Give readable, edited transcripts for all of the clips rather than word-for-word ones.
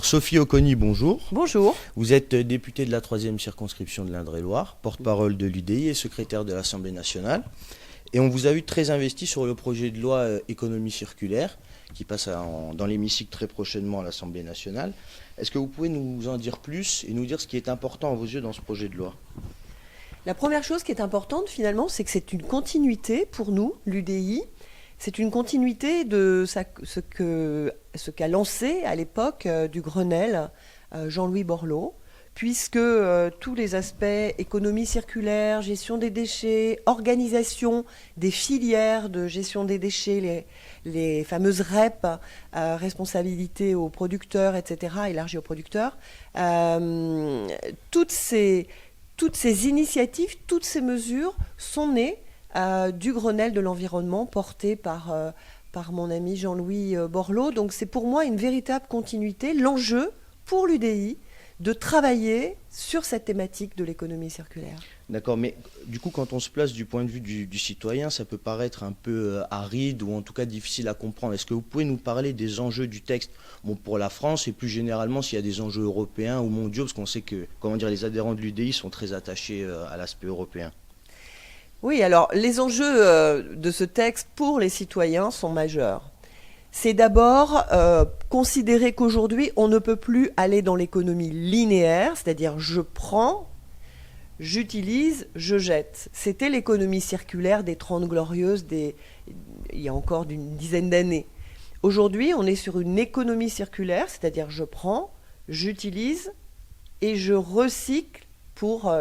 Alors Sophie Oconi, bonjour. Bonjour. Vous êtes députée de la 3e circonscription de l'Indre-et-Loire, porte-parole de l'UDI et secrétaire de l'Assemblée nationale. Et on vous a vu très investi sur le projet de loi économie circulaire qui passe dans l'hémicycle très prochainement à l'Assemblée nationale. Est-ce que vous pouvez nous en dire plus et nous dire ce qui est important à vos yeux dans ce projet de loi ? La première chose qui est importante finalement, c'est que c'est une continuité pour nous, l'UDI. C'est une continuité de ce qu'a lancé à l'époque du Grenelle Jean-Louis Borloo, puisque tous les aspects économie circulaire, gestion des déchets, organisation des filières de gestion des déchets, les fameuses REP, responsabilité aux producteurs, etc., élargie aux producteurs, toutes ces initiatives, toutes ces mesures sont nées du Grenelle de l'environnement porté par mon ami Jean-Louis Borloo. Donc c'est pour moi une véritable continuité. L'enjeu pour l'UDI de travailler sur cette thématique de l'économie circulaire. D'accord, mais du coup quand on se place du point de vue du citoyen, ça peut paraître un peu aride ou en tout cas difficile à comprendre. Est-ce que vous pouvez nous parler des enjeux du texte pour la France et plus généralement s'il y a des enjeux européens ou mondiaux, parce qu'on sait que les adhérents de l'UDI sont très attachés à l'aspect européen. Oui, alors les enjeux de ce texte pour les citoyens sont majeurs. C'est d'abord considérer qu'aujourd'hui, on ne peut plus aller dans l'économie linéaire, c'est-à-dire je prends, j'utilise, je jette. C'était l'économie circulaire des 30 Glorieuses il y a encore une dizaine d'années. Aujourd'hui, on est sur une économie circulaire, c'est-à-dire je prends, j'utilise et je recycle pour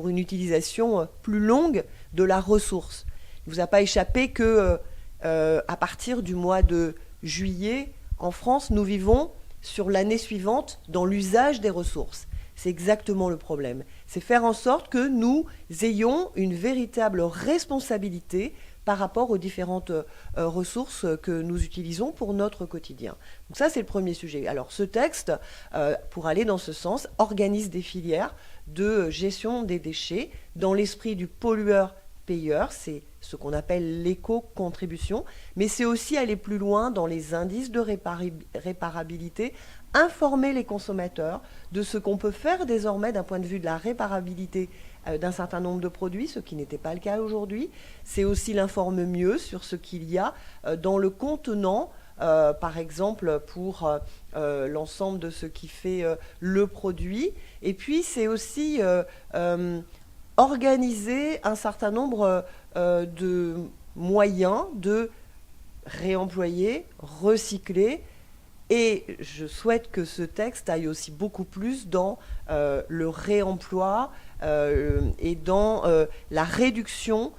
une utilisation plus longue de la ressource. Il ne vous a pas échappé que à partir du mois de juillet, en France, nous vivons sur l'année suivante dans l'usage des ressources. C'est exactement le problème. C'est faire en sorte que nous ayons une véritable responsabilité par rapport aux différentes ressources que nous utilisons pour notre quotidien. Donc ça, c'est le premier sujet. Alors ce texte, pour aller dans ce sens, organise des filières de gestion des déchets dans l'esprit du pollueur-payeur. C'est ce qu'on appelle l'éco-contribution, mais c'est aussi aller plus loin dans les indices de réparabilité, informer les consommateurs de ce qu'on peut faire désormais d'un point de vue de la réparabilité d'un certain nombre de produits, ce qui n'était pas le cas aujourd'hui. C'est aussi l'informe mieux sur ce qu'il y a dans le contenant, par exemple pour l'ensemble de ce qui fait le produit. Et puis c'est aussi organiser un certain nombre de moyens de réemployer, recycler. Et je souhaite que ce texte aille aussi beaucoup plus dans le réemploi et dans la réduction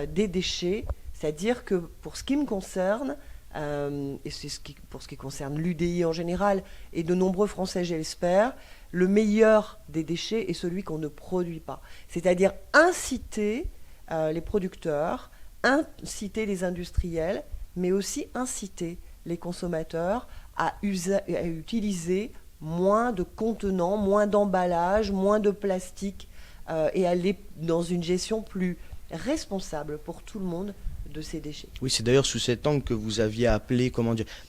des déchets. C'est-à-dire que pour ce qui me concerne, et c'est pour ce qui concerne l'UDI en général, et de nombreux Français, je l'espère, le meilleur des déchets est celui qu'on ne produit pas. C'est-à-dire inciter les producteurs, inciter les industriels, mais aussi inciter les consommateurs à utiliser moins de contenants, moins d'emballages, moins de plastique et aller dans une gestion plus responsable pour tout le monde de ces déchets. Oui, c'est d'ailleurs sous cet angle que vous aviez appelé,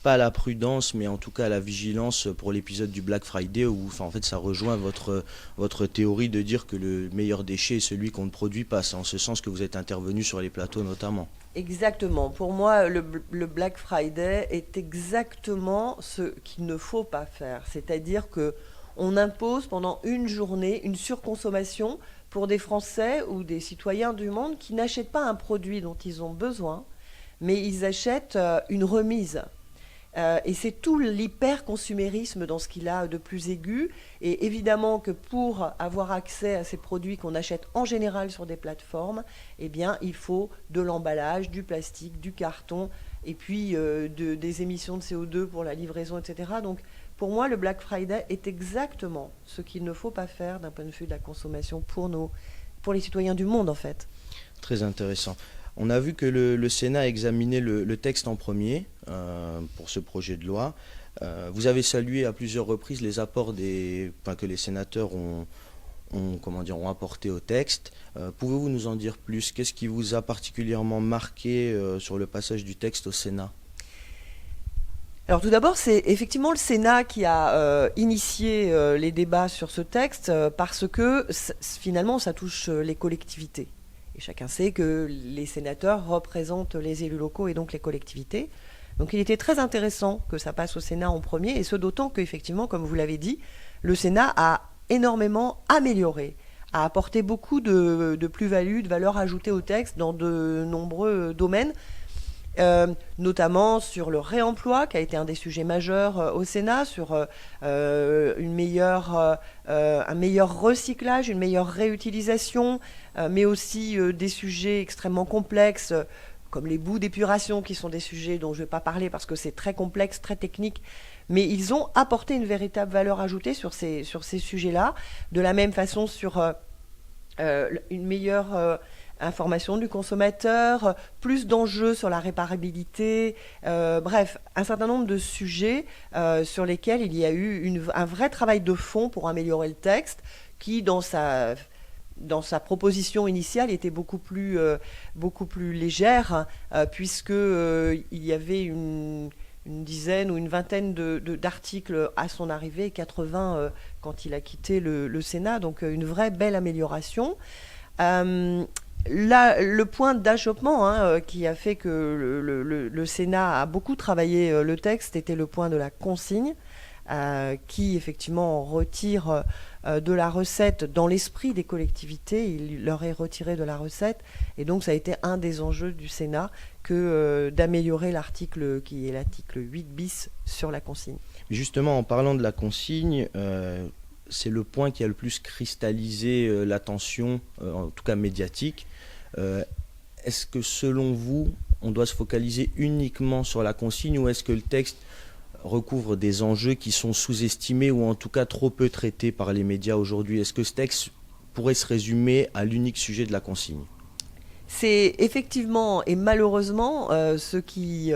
pas à la prudence, mais en tout cas à la vigilance pour l'épisode du Black Friday, où en fait ça rejoint votre théorie de dire que le meilleur déchet est celui qu'on ne produit pas. C'est en ce sens que vous êtes intervenu sur les plateaux notamment. Exactement. Pour moi, le Black Friday est exactement ce qu'il ne faut pas faire. C'est-à-dire qu'on impose pendant une journée une surconsommation pour des Français ou des citoyens du monde qui n'achètent pas un produit dont ils ont besoin, mais ils achètent une remise. Et c'est tout l'hyper-consumérisme dans ce qu'il a de plus aigu. Et évidemment que pour avoir accès à ces produits qu'on achète en général sur des plateformes, eh bien, il faut de l'emballage, du plastique, du carton, et puis des émissions de CO2 pour la livraison, etc. Donc, pour moi, le Black Friday est exactement ce qu'il ne faut pas faire d'un point de vue de la consommation pour les citoyens du monde, en fait. Très intéressant. On a vu que le Sénat a examiné le texte en premier pour ce projet de loi. Vous avez salué à plusieurs reprises les apports que les sénateurs ont apporté au texte. Pouvez-vous nous en dire plus ? Qu'est-ce qui vous a particulièrement marqué sur le passage du texte au Sénat ? Alors tout d'abord, c'est effectivement le Sénat qui a initié les débats sur ce texte parce que finalement, ça touche les collectivités. Et chacun sait que les sénateurs représentent les élus locaux et donc les collectivités. Donc il était très intéressant que ça passe au Sénat en premier, et ce d'autant qu'effectivement, comme vous l'avez dit, le Sénat a énormément amélioré, a apporté beaucoup de plus-value, de valeur ajoutée au texte dans de nombreux domaines. Notamment sur le réemploi, qui a été un des sujets majeurs au Sénat, sur un meilleur recyclage, une meilleure réutilisation, mais aussi des sujets extrêmement complexes, comme les boues d'épuration, qui sont des sujets dont je ne vais pas parler parce que c'est très complexe, très technique, mais ils ont apporté une véritable valeur ajoutée sur ces sujets-là, de la même façon sur une meilleure information du consommateur, plus d'enjeux sur la réparabilité, bref, un certain nombre de sujets sur lesquels il y a eu un vrai travail de fond pour améliorer le texte, qui dans sa proposition initiale était beaucoup plus légère, puisque il y avait une dizaine ou une vingtaine d'articles à son arrivée, et 80 quand il a quitté le Sénat, donc une vraie belle amélioration. Là, le point d'achoppement qui a fait que le Sénat a beaucoup travaillé le texte était le point de la consigne, qui effectivement retire de la recette dans l'esprit des collectivités. Il leur est retiré de la recette, et donc ça a été un des enjeux du Sénat que d'améliorer l'article qui est l'article 8 bis sur la consigne. Justement, en parlant de la consigne, c'est le point qui a le plus cristallisé l'attention, en tout cas médiatique. Est-ce que selon vous, on doit se focaliser uniquement sur la consigne, ou est-ce que le texte recouvre des enjeux qui sont sous-estimés ou en tout cas trop peu traités par les médias aujourd'hui? Est-ce que ce texte pourrait se résumer à l'unique sujet de la consigne? C'est effectivement et malheureusement ce qui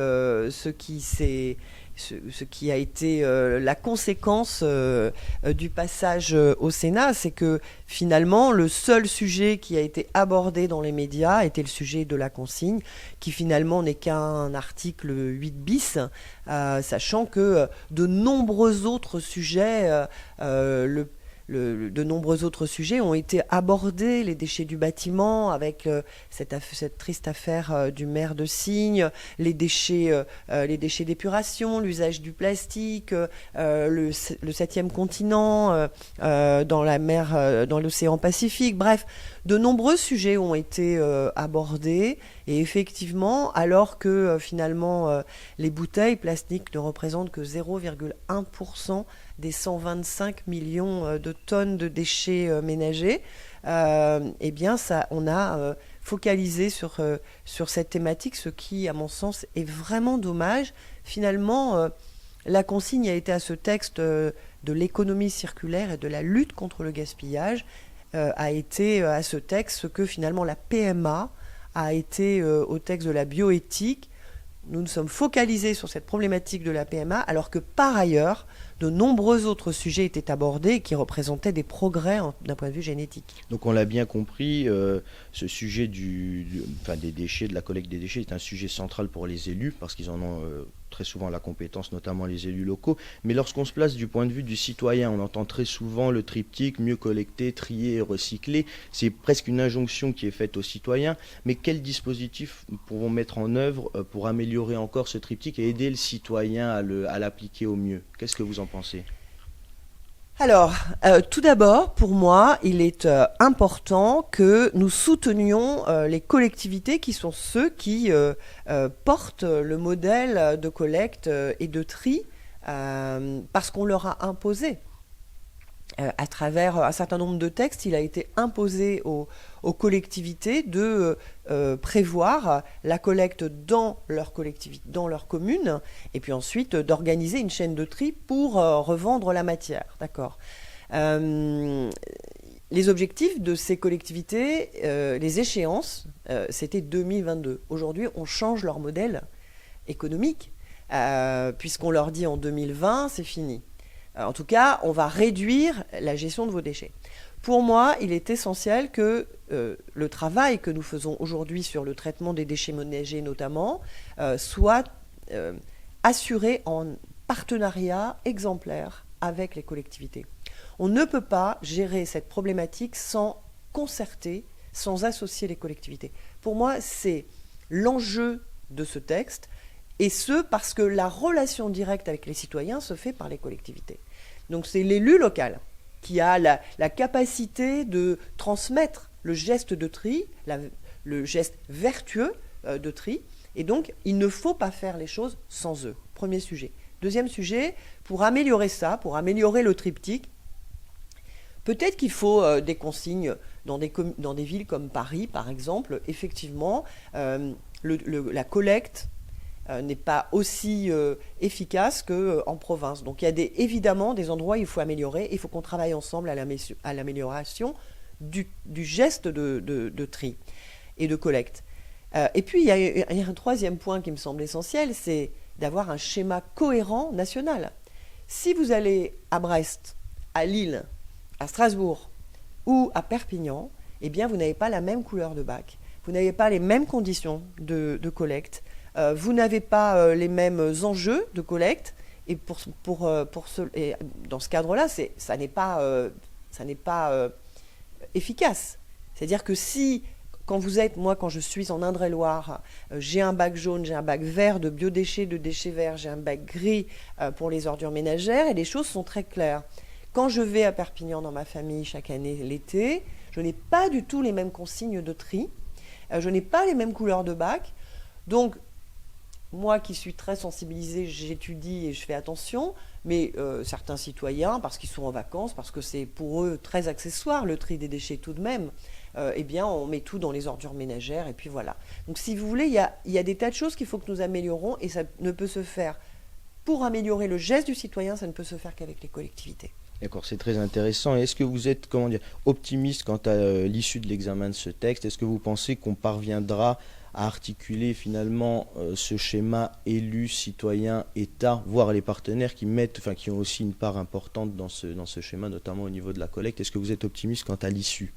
a été la conséquence du passage au Sénat, c'est que finalement le seul sujet qui a été abordé dans les médias était le sujet de la consigne, qui finalement n'est qu'un article 8 bis, sachant que de nombreux autres sujets de nombreux autres sujets ont été abordés, les déchets du bâtiment, avec cette triste affaire du maire de Signes, les déchets d'épuration, l'usage du plastique, le 7e continent dans la mer, dans l'océan Pacifique. Bref, de nombreux sujets ont été abordés, et effectivement, alors que finalement les bouteilles plastiques ne représentent que 0,1% des 125 millions de tonnes de déchets ménagers, eh bien on a focalisé sur cette thématique, ce qui, à mon sens, est vraiment dommage. Finalement, la consigne a été à ce texte de l'économie circulaire et de la lutte contre le gaspillage, a été à ce texte ce que finalement la PMA a été au texte de la bioéthique. Nous nous sommes focalisés sur cette problématique de la PMA, alors que par ailleurs, de nombreux autres sujets étaient abordés qui représentaient des progrès d'un point de vue génétique. Donc on l'a bien compris, ce sujet des déchets, de la collecte des déchets est un sujet central pour les élus, parce qu'ils en ont très souvent la compétence, notamment les élus locaux. Mais lorsqu'on se place du point de vue du citoyen, on entend très souvent le triptyque mieux collecter, trier et recycler. C'est presque une injonction qui est faite aux citoyens. Mais quels dispositifs pouvons mettre en œuvre pour améliorer encore ce triptyque et aider le citoyen à l'appliquer au mieux? Qu'est-ce que vous en pensez? Alors, tout d'abord, pour moi, il est important que nous soutenions les collectivités qui sont ceux qui portent le modèle de collecte et de tri, parce qu'on leur a imposé. À travers un certain nombre de textes, il a été imposé aux collectivités de prévoir la collecte dans leur collectivité, dans leur commune, et puis ensuite d'organiser une chaîne de tri pour revendre la matière. D'accord. Les objectifs de ces collectivités, les échéances, c'était 2022. Aujourd'hui, on change leur modèle économique, puisqu'on leur dit en 2020, c'est fini. En tout cas, on va réduire la gestion de vos déchets. Pour moi, il est essentiel que le travail que nous faisons aujourd'hui sur le traitement des déchets ménagers notamment soit assuré en partenariat exemplaire avec les collectivités. On ne peut pas gérer cette problématique sans concerter, sans associer les collectivités. Pour moi, c'est l'enjeu de ce texte, et ce, parce que la relation directe avec les citoyens se fait par les collectivités. Donc c'est l'élu local qui a la capacité de transmettre le geste de tri, le geste vertueux de tri, et donc il ne faut pas faire les choses sans eux. Premier sujet. Deuxième sujet, pour améliorer ça, pour améliorer le triptyque, peut-être qu'il faut des consignes dans des villes comme Paris, par exemple. Effectivement, la collecte n'est pas aussi efficace qu'en province. Donc il y a évidemment des endroits où il faut améliorer. Il faut qu'on travaille ensemble à l'amélioration du geste de tri et de collecte. Et puis il y a un troisième point qui me semble essentiel, c'est d'avoir un schéma cohérent national. Si vous allez à Brest, à Lille, à Strasbourg ou à Perpignan, eh bien vous n'avez pas la même couleur de bac, vous n'avez pas les mêmes conditions de collecte, vous n'avez pas les mêmes enjeux de collecte, et et dans ce cadre-là, ça n'est pas efficace. C'est-à-dire que quand je suis en Indre-et-Loire, j'ai un bac jaune, j'ai un bac vert de biodéchets, de déchets verts, j'ai un bac gris pour les ordures ménagères, et les choses sont très claires. Quand je vais à Perpignan dans ma famille chaque année l'été, je n'ai pas du tout les mêmes consignes de tri, je n'ai pas les mêmes couleurs de bac. Donc, moi qui suis très sensibilisée, j'étudie et je fais attention, mais certains citoyens, parce qu'ils sont en vacances, parce que c'est pour eux très accessoire le tri des déchets tout de même, eh bien on met tout dans les ordures ménagères et puis voilà. Donc si vous voulez, il y a des tas de choses qu'il faut que nous améliorons, et ça ne peut se faire pour améliorer le geste du citoyen, ça ne peut se faire qu'avec les collectivités. D'accord, c'est très intéressant. Est-ce que vous êtes, optimiste quant à l'issue de l'examen de ce texte? Est-ce que vous pensez qu'on parviendra à articuler finalement ce schéma élu, citoyen, État, voire les partenaires qui ont aussi une part importante dans ce schéma, notamment au niveau de la collecte? Est-ce que vous êtes optimiste quant à l'issue?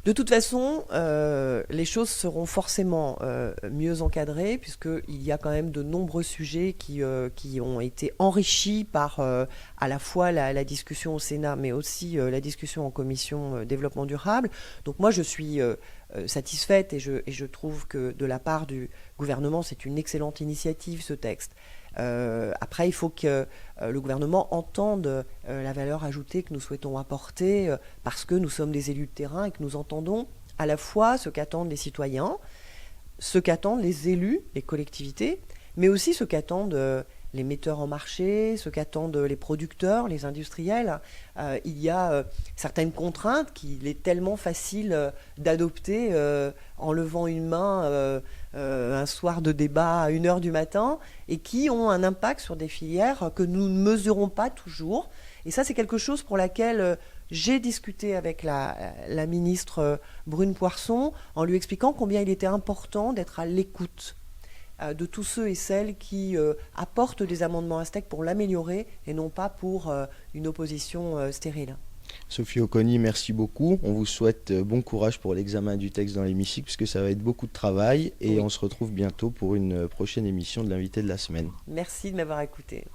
De toute façon, les choses seront forcément mieux encadrées, puisqu'il y a quand même de nombreux sujets qui ont été enrichis par à la fois la discussion au Sénat, mais aussi la discussion en commission développement durable. Donc moi, je suis satisfaite, et je trouve que de la part du gouvernement, c'est une excellente initiative, ce texte. Après, il faut que le gouvernement entende la valeur ajoutée que nous souhaitons apporter, parce que nous sommes des élus de terrain et que nous entendons à la fois ce qu'attendent les citoyens, ce qu'attendent les élus, les collectivités, mais aussi ce qu'attendent les metteurs en marché, ce qu'attendent les producteurs, les industriels. Il y a certaines contraintes qu'il est tellement facile d'adopter en levant une main un soir de débat à 1h du matin, et qui ont un impact sur des filières que nous ne mesurons pas toujours. Et ça, c'est quelque chose pour laquelle j'ai discuté avec la ministre Brune Poirson, en lui expliquant combien il était important d'être à l'écoute de tous ceux et celles qui apportent des amendements à ce texte pour l'améliorer, et non pas pour une opposition stérile. Sophie Oconi, merci beaucoup. On vous souhaite bon courage pour l'examen du texte dans l'hémicycle, puisque ça va être beaucoup de travail, et oui. On se retrouve bientôt pour une prochaine émission de l'invité de la semaine. Merci de m'avoir écouté.